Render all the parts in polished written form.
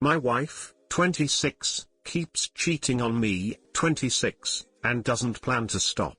My wife, 26, keeps cheating on me, 26, and doesn't plan to stop.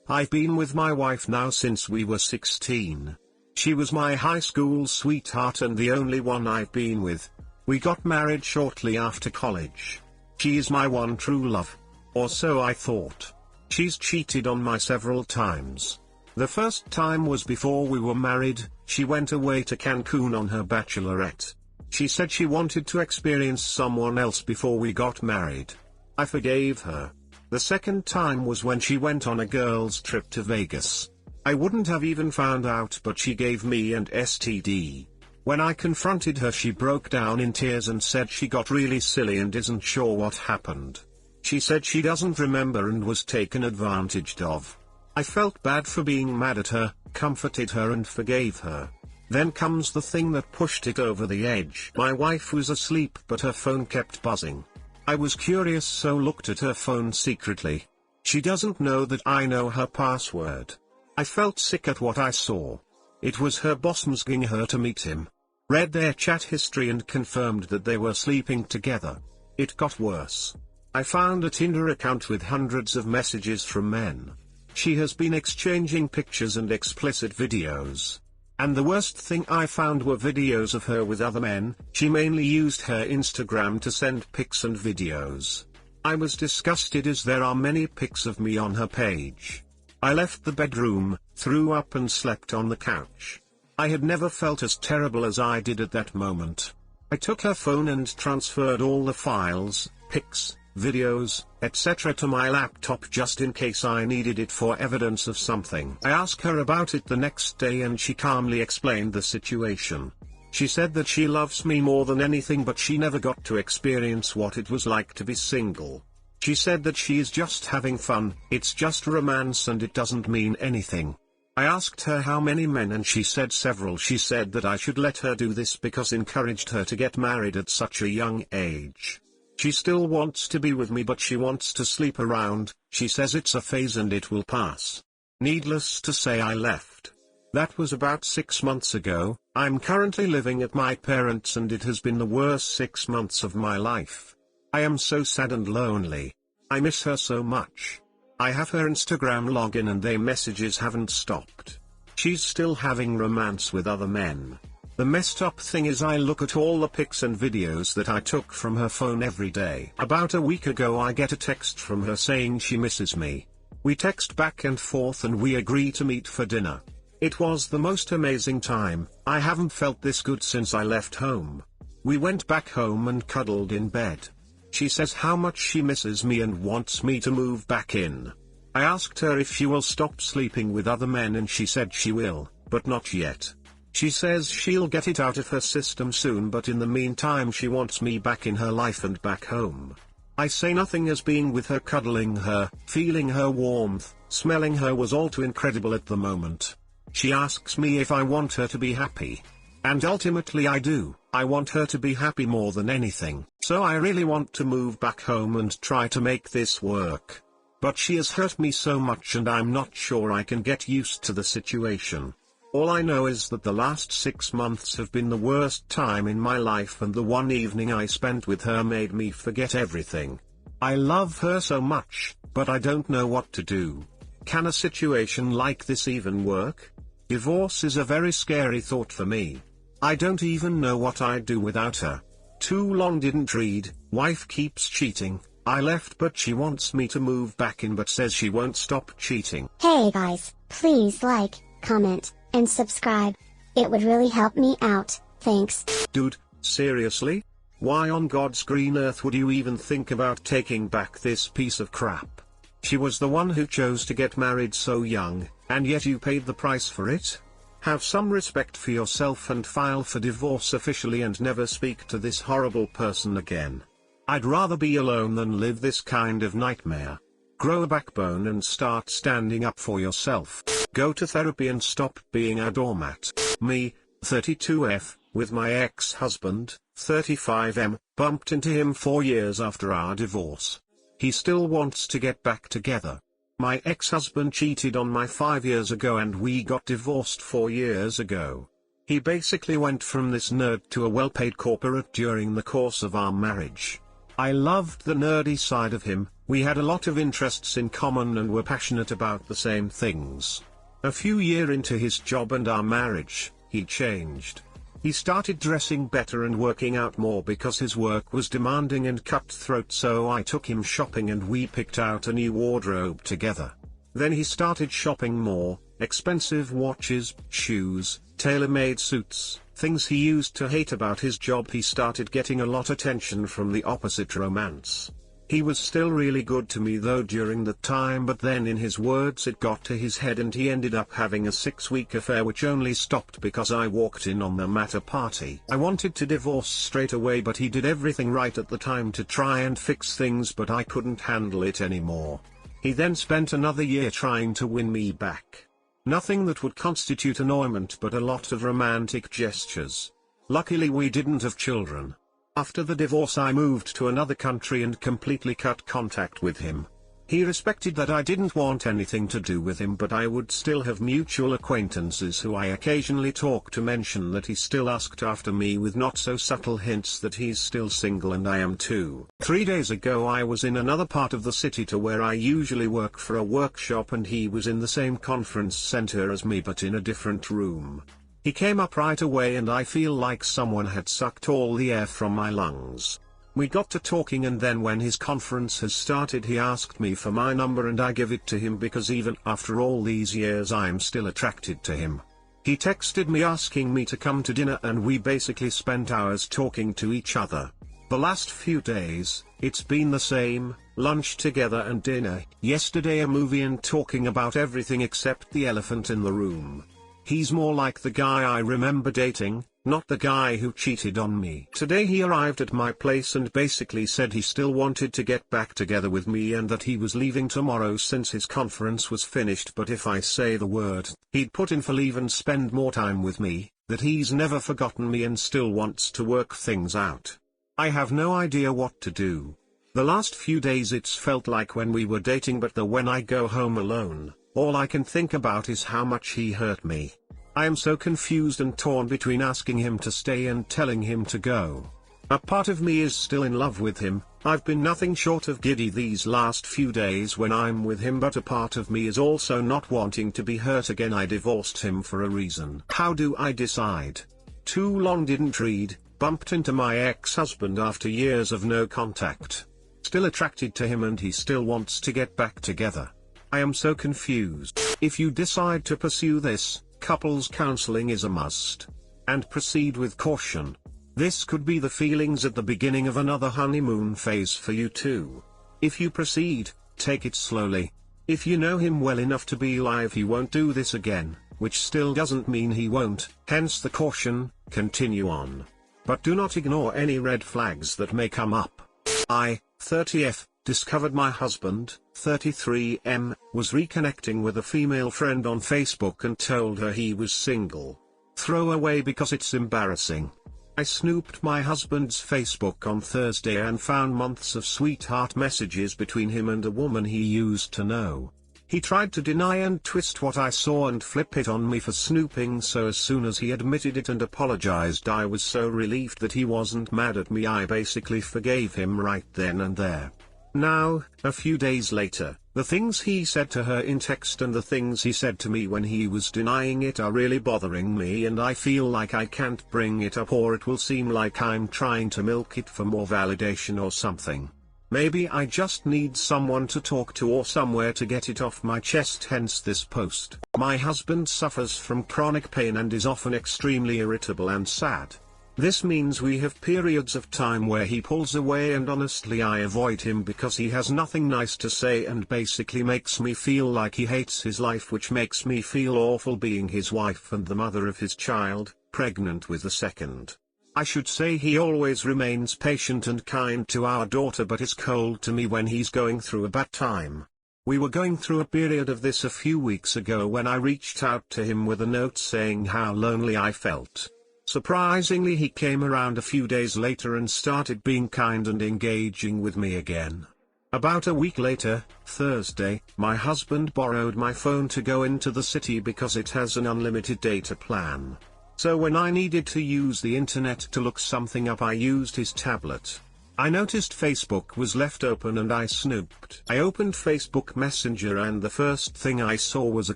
I've been with my wife now since we were 16. She was my high school sweetheart and the only one I've been with. We got married shortly after college. She is my one true love. Or so I thought. She's cheated on me several times. The first time was before we were married. She went away to Cancun on her bachelorette. She said she wanted to experience someone else before we got married. I forgave her. The second time was when she went on a girls' trip to Vegas. I wouldn't have even found out, but she gave me an STD. When I confronted her, she broke down in tears and said she got really silly and isn't sure what happened. She said she doesn't remember and was taken advantage of. I felt bad for being mad at her, comforted her and forgave her. Then comes the thing that pushed it over the edge. My wife was asleep but her phone kept buzzing. I was curious, so looked at her phone secretly. She doesn't know that I know her password. I felt sick at what I saw. It was her boss asking her to meet him. Read their chat history and confirmed that they were sleeping together. It got worse. I found a Tinder account with hundreds of messages from men. She has been exchanging pictures and explicit videos. And the worst thing I found were videos of her with other men. She mainly used her Instagram to send pics and videos. I was disgusted as there are many pics of me on her page. I left the bedroom, threw up and slept on the couch. I had never felt as terrible as I did at that moment. I took her phone and transferred all the files, pics, videos, etc. to my laptop just in case I needed it for evidence of something. I asked her about it the next day and she calmly explained the situation. She said that she loves me more than anything, but she never got to experience what it was like to be single. She said that she is just having fun, it's just romance and it doesn't mean anything. I asked her how many men and she said several. She said that I should let her do this because encouraged her to get married at such a young age. She still wants to be with me but she wants to sleep around. She says it's a phase and it will pass. Needless to say, I left. That was about 6 months ago. I'm currently living at my parents' and it has been the worst 6 months of my life. I am so sad and lonely. I miss her so much. I have her Instagram login and their messages haven't stopped. She's still having romance with other men. The messed up thing is I look at all the pics and videos that I took from her phone every day. About a week ago I get a text from her saying she misses me. We text back and forth and we agree to meet for dinner. It was the most amazing time. I haven't felt this good since I left home. We went back home and cuddled in bed. She says how much she misses me and wants me to move back in. I asked her if she will stop sleeping with other men and she said she will, but not yet. She says she'll get it out of her system soon, but in the meantime she wants me back in her life and back home. I say nothing as being with her, cuddling her, feeling her warmth, smelling her was all too incredible at the moment. She asks me if I want her to be happy. And ultimately I do. I want her to be happy more than anything. So I really want to move back home and try to make this work. But she has hurt me so much and I'm not sure I can get used to the situation. All I know is that the last 6 months have been the worst time in my life and the one evening I spent with her made me forget everything. I love her so much, but I don't know what to do. Can a situation like this even work? Divorce is a very scary thought for me. I don't even know what I'd do without her. Too long didn't read. Wife keeps cheating. I left but she wants me to move back in but says she won't stop cheating. Hey guys, please like, comment, and subscribe. It would really help me out, thanks. Dude, seriously? Why on God's green earth would you even think about taking back this piece of crap? She was the one who chose to get married so young, and yet you paid the price for it? Have some respect for yourself and file for divorce officially and never speak to this horrible person again. I'd rather be alone than live this kind of nightmare. Grow a backbone and start standing up for yourself. Go to therapy and stop being a doormat. Me, 32F, with my ex-husband, 35M, bumped into him 4 years after our divorce. He still wants to get back together. My ex-husband cheated on me 5 years ago and we got divorced 4 years ago. He basically went from this nerd to a well-paid corporate during the course of our marriage. I loved the nerdy side of him, we had a lot of interests in common and were passionate about the same things. A few years into his job and our marriage, he changed. He started dressing better and working out more because his work was demanding and cutthroat, so I took him shopping and we picked out a new wardrobe together. Then he started shopping more, expensive watches, shoes, tailor-made suits, things he used to hate about his job. He started getting a lot attention from the opposite romance. He was still really good to me though during the time, but then in his words it got to his head and he ended up having a 6-week affair which only stopped because I walked in on the matter party. I wanted to divorce straight away, but he did everything right at the time to try and fix things, but I couldn't handle it anymore. He then spent another year trying to win me back. Nothing that would constitute annoyment, but a lot of romantic gestures. Luckily we didn't have children. After the divorce I moved to another country and completely cut contact with him. He respected that I didn't want anything to do with him, but I would still have mutual acquaintances who I occasionally talk to mention that he still asked after me with not so subtle hints that he's still single and I am too. 3 days ago I was in another part of the city to where I usually work for a workshop, and he was in the same conference center as me but in a different room. He came up right away and I feel like someone had sucked all the air from my lungs. We got to talking, and then when his conference has started he asked me for my number and I give it to him because even after all these years I am still attracted to him. He texted me asking me to come to dinner and we basically spent hours talking to each other. The last few days, it's been the same, lunch together and dinner, yesterday a movie, and talking about everything except the elephant in the room. He's more like the guy I remember dating, not the guy who cheated on me. Today he arrived at my place and basically said he still wanted to get back together with me and that he was leaving tomorrow since his conference was finished, but if I say the word, he'd put in for leave and spend more time with me, that he's never forgotten me and still wants to work things out. I have no idea what to do. The last few days it's felt like when we were dating, but when I go home alone, all I can think about is how much he hurt me. I am so confused and torn between asking him to stay and telling him to go. A part of me is still in love with him. I've been nothing short of giddy these last few days when I'm with him, but a part of me is also not wanting to be hurt again. I divorced him for a reason. How do I decide? Too long didn't read, bumped into my ex-husband after years of no contact. Still attracted to him and he still wants to get back together. I am so confused. If you decide to pursue this, couples counseling is a must. And proceed with caution. This could be the feelings at the beginning of another honeymoon phase for you too. If you proceed, take it slowly. If you know him well enough to be live, he won't do this again, which still doesn't mean he won't, hence the caution, continue on. But do not ignore any red flags that may come up. I, 30F, discovered my husband, 33M, was reconnecting with a female friend on Facebook and told her he was single. Throw away because it's embarrassing. I snooped my husband's Facebook on Thursday and found months of sweetheart messages between him and a woman he used to know. He tried to deny and twist what I saw and flip it on me for snooping, so as soon as he admitted it and apologized, I was so relieved that he wasn't mad at me. I basically forgave him right then and there. Now, a few days later, the things he said to her in text and the things he said to me when he was denying it are really bothering me, and I feel like I can't bring it up or it will seem like I'm trying to milk it for more validation or something. Maybe I just need someone to talk to or somewhere to get it off my chest, hence this post. My husband suffers from chronic pain and is often extremely irritable and sad. This means we have periods of time where he pulls away, and honestly I avoid him because he has nothing nice to say and basically makes me feel like he hates his life, which makes me feel awful being his wife and the mother of his child, pregnant with the second. I should say he always remains patient and kind to our daughter but is cold to me when he's going through a bad time. We were going through a period of this a few weeks ago when I reached out to him with a note saying how lonely I felt. Surprisingly, he came around a few days later and started being kind and engaging with me again. About a week later, Thursday, my husband borrowed my phone to go into the city because it has an unlimited data plan. So when I needed to use the internet to look something up, I used his tablet. I noticed Facebook was left open and I snooped. I opened Facebook Messenger and the first thing I saw was a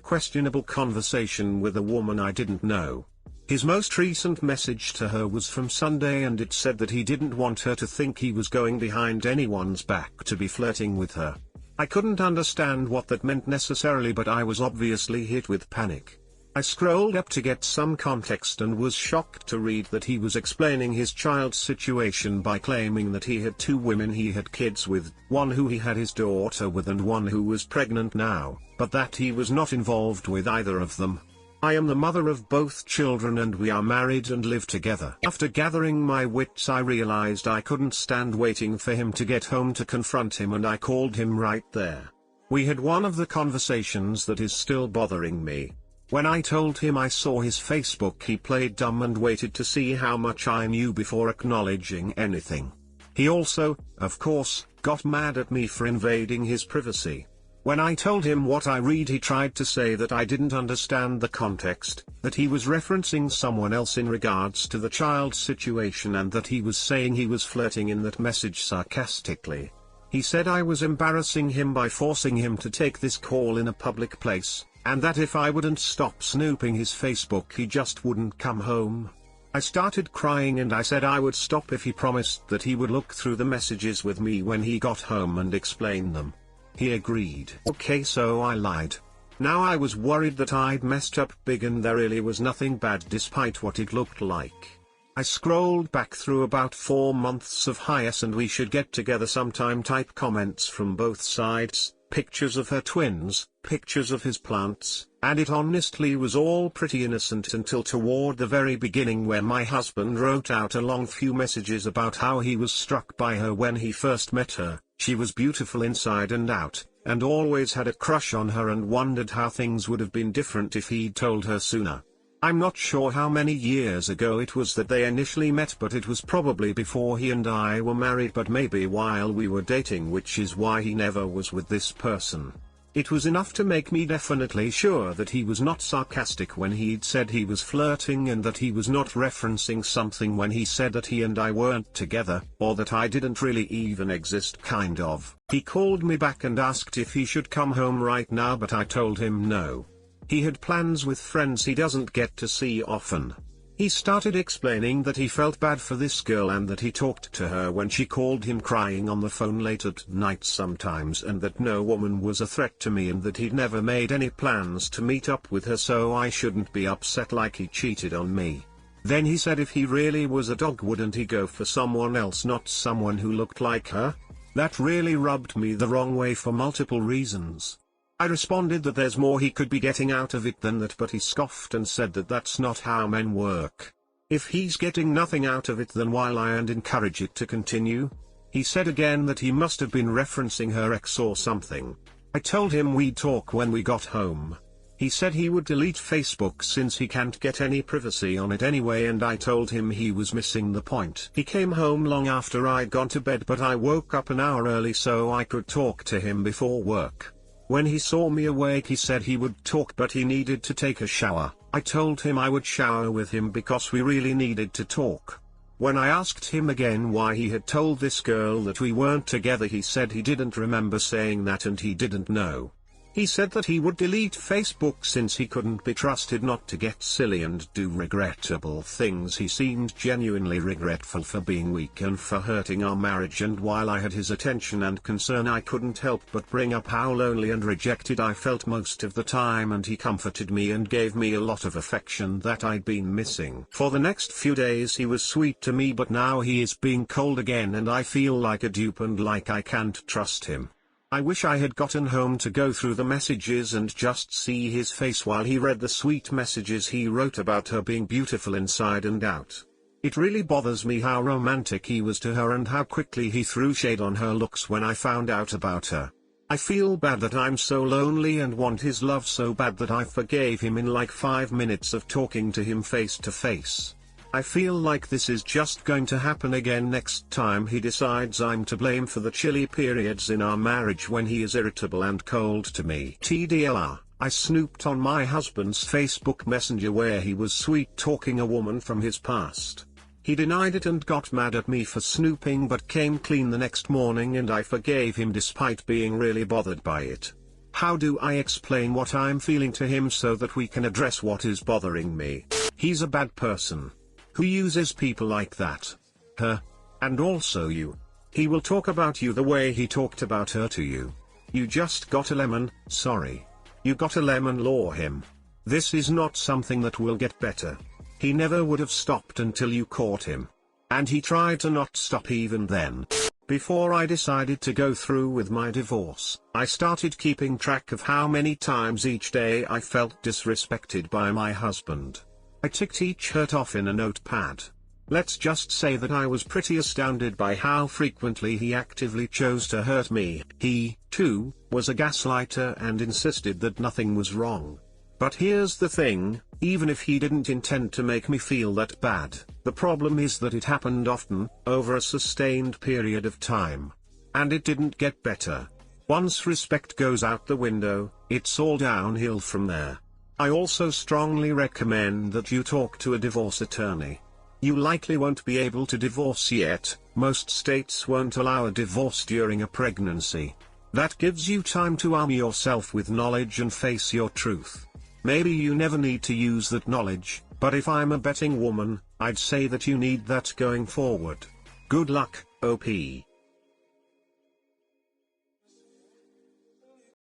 questionable conversation with a woman I didn't know. His most recent message to her was from Sunday and it said that he didn't want her to think he was going behind anyone's back to be flirting with her. I couldn't understand what that meant necessarily, but I was obviously hit with panic. I scrolled up to get some context and was shocked to read that he was explaining his child's situation by claiming that he had 2 women he had kids with, one who he had his daughter with and one who was pregnant now, but that he was not involved with either of them. I am the mother of both children and we are married and live together. After gathering my wits, I realized I couldn't stand waiting for him to get home to confront him, and I called him right there. We had one of the conversations that is still bothering me. When I told him I saw his Facebook, he played dumb and waited to see how much I knew before acknowledging anything. He also, of course, got mad at me for invading his privacy. When I told him what I read, he tried to say that I didn't understand the context, that he was referencing someone else in regards to the child's situation, and that he was saying he was flirting in that message sarcastically. He said I was embarrassing him by forcing him to take this call in a public place, and that if I wouldn't stop snooping his Facebook he just wouldn't come home. I started crying and I said I would stop if he promised that he would look through the messages with me when he got home and explain them. He agreed. Okay, so I lied. Now I was worried that I'd messed up big and there really was nothing bad despite what it looked like. I scrolled back through about 4 months of highs and we should get together sometime type comments from both sides, pictures of her twins, pictures of his plants, and it honestly was all pretty innocent until toward the very beginning, where my husband wrote out a long few messages about how he was struck by her when he first met her. She was beautiful inside and out, and always had a crush on her, and wondered how things would have been different if he'd told her sooner. I'm not sure how many years ago it was that they initially met, but it was probably before he and I were married, but maybe while we were dating, which is why he never was with this person. It was enough to make me definitely sure that he was not sarcastic when he'd said he was flirting, and that he was not referencing something when he said that he and I weren't together, or that I didn't really even exist, kind of. He called me back and asked if he should come home right now, but I told him no. He had plans with friends he doesn't get to see often. He started explaining that he felt bad for this girl and that he talked to her when she called him crying on the phone late at night sometimes, and that no woman was a threat to me, and that he'd never made any plans to meet up with her, so I shouldn't be upset like he cheated on me. Then he said if he really was a dog, wouldn't he go for someone else, not someone who looked like her? That really rubbed me the wrong way for multiple reasons. I responded that there's more he could be getting out of it than that, but he scoffed and said that that's not how men work. If he's getting nothing out of it, then why lie and encourage it to continue? He said again that he must have been referencing her ex or something. I told him we'd talk when we got home. He said he would delete Facebook since he can't get any privacy on it anyway, and I told him he was missing the point. He came home long after I'd gone to bed, but I woke up an hour early so I could talk to him before work. When he saw me awake, he said he would talk, but he needed to take a shower. I told him I would shower with him because we really needed to talk. When I asked him again why he had told this girl that we weren't together, he said he didn't remember saying that and he didn't know. He said that he would delete Facebook since he couldn't be trusted not to get silly and do regrettable things. He seemed genuinely regretful for being weak and for hurting our marriage, and while I had his attention and concern, I couldn't help but bring up how lonely and rejected I felt most of the time, and he comforted me and gave me a lot of affection that I'd been missing. For the next few days he was sweet to me, but now he is being cold again and I feel like a dupe and like I can't trust him. I wish I had gotten home to go through the messages and just see his face while he read the sweet messages he wrote about her being beautiful inside and out. It really bothers me how romantic he was to her and how quickly he threw shade on her looks when I found out about her. I feel bad that I'm so lonely and want his love so bad that I forgave him in like 5 minutes of talking to him face to face. I feel like this is just going to happen again next time he decides I'm to blame for the chilly periods in our marriage when he is irritable and cold to me. TDLR, I snooped on my husband's Facebook Messenger where he was sweet-talking a woman from his past. He denied it and got mad at me for snooping but came clean the next morning and I forgave him despite being really bothered by it. How do I explain what I'm feeling to him so that we can address what is bothering me? He's a bad person. Who uses people like that? Her. And also you. He will talk about you the way he talked about her to you. You just got a lemon, sorry. You got a lemon law him. This is not something that will get better. He never would have stopped until you caught him. And he tried to not stop even then. Before I decided to go through with my divorce, I started keeping track of how many times each day I felt disrespected by my husband. I ticked each hurt off in a notepad. Let's just say that I was pretty astounded by how frequently he actively chose to hurt me. He, too, was a gaslighter and insisted that nothing was wrong. But here's the thing, even if he didn't intend to make me feel that bad, the problem is that it happened often, over a sustained period of time. And it didn't get better. Once respect goes out the window, it's all downhill from there. I also strongly recommend that you talk to a divorce attorney. You likely won't be able to divorce yet, most states won't allow a divorce during a pregnancy. That gives you time to arm yourself with knowledge and face your truth. Maybe you never need to use that knowledge, but if I'm a betting woman, I'd say that you need that going forward. Good luck, OP.